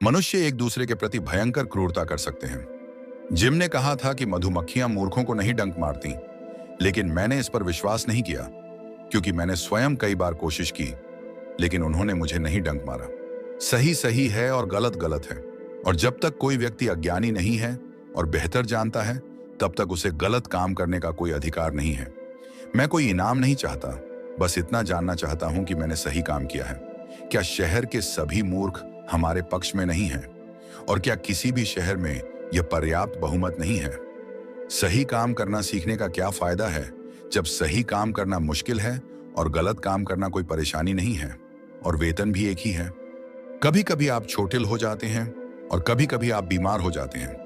मनुष्य एक दूसरे के प्रति भयंकर क्रूरता कर सकते हैं। जिम ने कहा था कि मधुमक्खियां मूर्खों को नहीं डंक मारती, लेकिन मैंने इस पर विश्वास नहीं किया, क्योंकि मैंने स्वयं कई बार कोशिश की, लेकिन उन्होंने मुझे नहीं डंक मारा। सही सही है और गलत गलत है, और जब तक कोई व्यक्ति अज्ञानी नहीं है और बेहतर जानता है, तब तक उसे गलत काम करने का कोई अधिकार नहीं है। मैं कोई इनाम नहीं चाहता, बस इतना जानना चाहता हूं कि मैंने सही काम किया है। क्या शहर के सभी मूर्ख हमारे पक्ष में नहीं हैं? और क्या किसी भी शहर में यह पर्याप्त बहुमत नहीं है? सही काम करना सीखने का क्या फायदा है जब सही काम करना मुश्किल है और गलत काम करना कोई परेशानी नहीं है, और वेतन भी एक ही है। कभी कभी आप छोटिल हो जाते हैं और कभी कभी आप बीमार हो जाते हैं,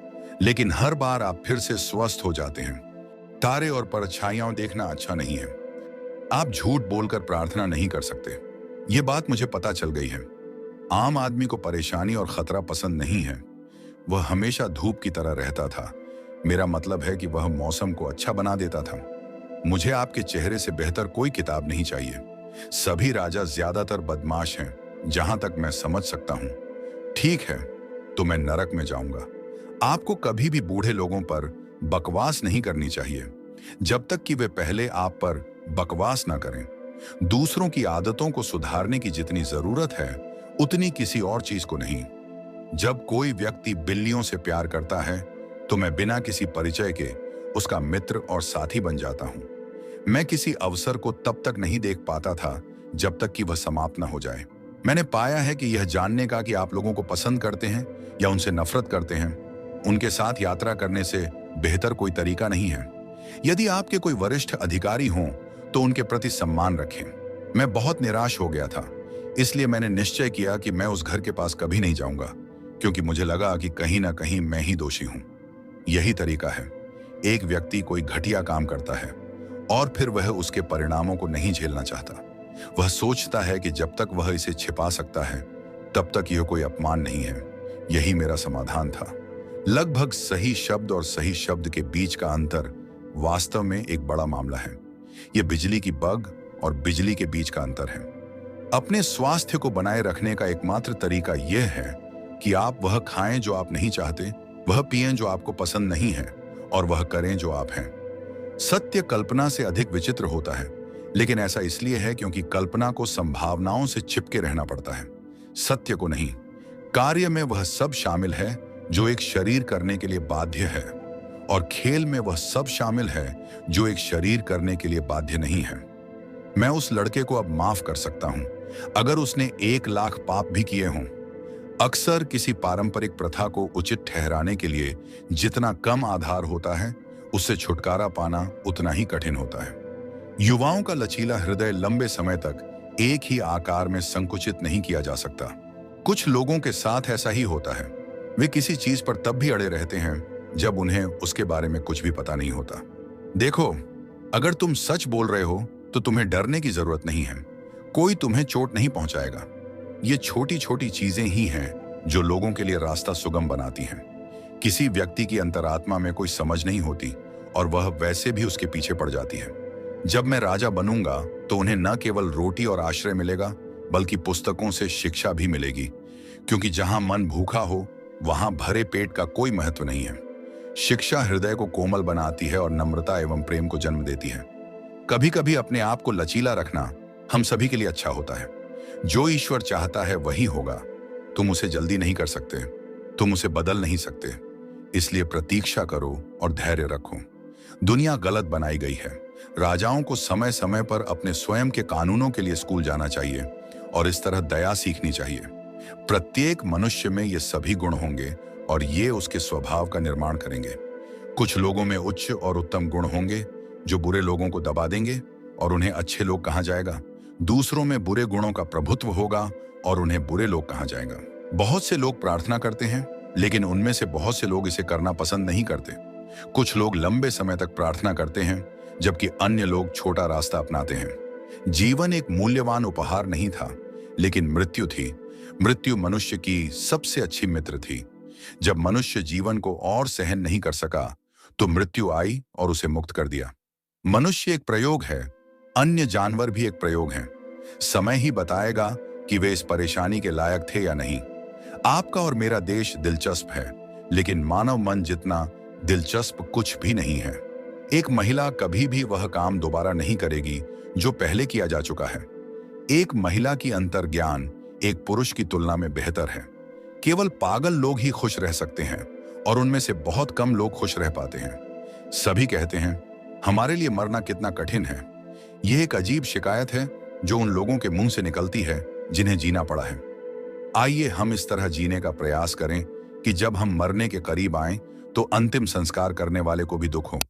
लेकिन हर बार आप फिर से स्वस्थ हो जाते हैं। तारे और परछाइयां देखना अच्छा नहीं है। आप झूठ बोलकर प्रार्थना नहीं कर सकते। ये बात मुझे पता चल गई है। आम आदमी को परेशानी और खतरा पसंद नहीं है। वह हमेशा धूप की तरह रहता था। मेरा मतलब है कि वह मौसम को अच्छा बना देता था। मुझे आपके चेहरे से बेहतर कोई किताब नहीं चाहिए। सभी राजा ज्यादातर बदमाश हैं, जहां तक मैं समझ सकता हूं। ठीक है, तो मैं नरक में जाऊंगा। आपको कभी भी बूढ़े लोगों पर बकवास नहीं करनी चाहिए, जब तक कि वे पहले आप पर बकवास ना करें। दूसरों की आदतों को सुधारने की जितनी जरूरत है, उतनी किसी और चीज को नहीं। जब कोई व्यक्ति बिल्लियों से प्यार करता है, तो मैं बिना किसी परिचय के उसका मित्र और साथी बन जाता हूं। मैं किसी अवसर को तब तक नहीं देख पाता था जब तक कि वह समाप्त न हो जाए। मैंने पाया है कि यह जानने का कि आप लोगों को पसंद करते हैं या उनसे नफरत करते हैं, उनके साथ यात्रा करने से बेहतर कोई तरीका नहीं है। यदि आपके कोई वरिष्ठ अधिकारी हों, तो उनके प्रति सम्मान रखें। मैं बहुत निराश हो गया था, इसलिए मैंने निश्चय किया कि मैं उस घर के पास कभी नहीं जाऊंगा, क्योंकि मुझे लगा कि कहीं ना कहीं मैं ही दोषी हूं। यही तरीका है। एक व्यक्ति कोई घटिया काम करता है और फिर वह उसके परिणामों को नहीं झेलना चाहता। वह सोचता है कि जब तक वह इसे छिपा सकता है, तब तक यह कोई अपमान नहीं है। यही मेरा समाधान था। लगभग सही शब्द और सही शब्द के बीच का अंतर वास्तव में एक बड़ा मामला है। यह बिजली की बग और बिजली के बीच का अंतर है। अपने स्वास्थ्य को बनाए रखने का एकमात्र तरीका यह है कि आप वह खाएं जो आप नहीं चाहते, वह पिएं जो आपको पसंद नहीं है, और वह करें जो आप हैं। सत्य कल्पना से अधिक विचित्र होता है, लेकिन ऐसा इसलिए है क्योंकि कल्पना को संभावनाओं से चिपके रहना पड़ता है, सत्य को नहीं। कार्य में वह सब शामिल है जो एक शरीर करने के लिए बाध्य है, और खेल में वह सब शामिल है जो एक शरीर करने के लिए बाध्य नहीं है। मैं उस लड़के को अब माफ कर सकता हूं, अगर उसने 1,00,000 पाप भी किए हों। अक्सर किसी पारंपरिक प्रथा को उचित ठहराने के लिए जितना कम आधार होता है, उससे छुटकारा पाना उतना ही कठिन होता है। युवाओं का लचीला हृदय लंबे समय तक एक ही आकार में संकुचित नहीं किया जा सकता। कुछ लोगों के साथ ऐसा ही होता है। वे किसी चीज पर तब भी अड़े रहते हैं जब उन्हें उसके बारे में कुछ भी पता नहीं होता। देखो, अगर तुम सच बोल रहे हो तो तुम्हें डरने की जरूरत नहीं है। कोई तुम्हें चोट नहीं पहुंचाएगा। ये छोटी छोटी चीजें ही हैं जो लोगों के लिए रास्ता सुगम बनाती हैं। किसी व्यक्ति की अंतरात्मा में कोई समझ नहीं होती, और वह वैसे भी उसके पीछे पड़ जाती है। जब मैं राजा बनूंगा तो उन्हें न केवल रोटी और आश्रय मिलेगा, बल्कि पुस्तकों से शिक्षा भी मिलेगी, क्योंकि जहां मन भूखा हो, वहां भरे पेट का कोई महत्व नहीं है। शिक्षा हृदय को कोमल बनाती है और नम्रता एवं प्रेम को जन्म देती है। कभी कभी अपने आप को लचीला रखना हम सभी के लिए अच्छा होता है। जो ईश्वर चाहता है वही होगा। तुम उसे जल्दी नहीं कर सकते, तुम उसे बदल नहीं सकते, इसलिए प्रतीक्षा करो और धैर्य रखो। दुनिया गलत बनाई गई है। राजाओं को समय समय पर अपने स्वयं के कानूनों के लिए स्कूल जाना चाहिए और इस तरह दया सीखनी चाहिए। प्रत्येक मनुष्य में ये सभी गुण होंगे और ये उसके स्वभाव का निर्माण करेंगे। कुछ लोगों में उच्च और उत्तम गुण होंगे जो बुरे लोगों को दबा देंगे और उन्हें अच्छे लोग कहा जाएगा। दूसरों में बुरे गुणों का प्रभुत्व होगा और उन्हें बुरे लोग कहा जाएगा। बहुत से लोग प्रार्थना करते हैं, लेकिन उनमें से बहुत से लोग इसे करना पसंद नहीं करते। कुछ लोग लंबे समय तक प्रार्थना करते हैं, जबकि अन्य लोग छोटा रास्ता अपनाते हैं। जीवन एक मूल्यवान उपहार नहीं था, लेकिन मृत्यु थी। मृत्यु मनुष्य की सबसे अच्छी मित्र थी। जब मनुष्य जीवन को और सहन नहीं कर सका, तो मृत्यु आई और उसे मुक्त कर दिया। मनुष्य एक प्रयोग है, अन्य जानवर भी एक प्रयोग हैं। समय ही बताएगा कि वे इस परेशानी के लायक थे या नहीं। आपका और मेरा देश दिलचस्प है, लेकिन मानव मन जितना दिलचस्प कुछ भी नहीं है। एक महिला कभी भी वह काम दोबारा नहीं करेगी जो पहले किया जा चुका है। एक महिला की अंतर्ज्ञान एक पुरुष की तुलना में बेहतर है। केवल पागल लोग ही खुश रह सकते हैं और उनमें से बहुत कम लोग खुश रह पाते हैं। सभी कहते हैं, हमारे लिए मरना कितना कठिन है। यह एक अजीब शिकायत है जो उन लोगों के मुंह से निकलती है जिन्हें जीना पड़ा है। आइए हम इस तरह जीने का प्रयास करें कि जब हम मरने के करीब आएं तो अंतिम संस्कार करने वाले को भी दुख हो।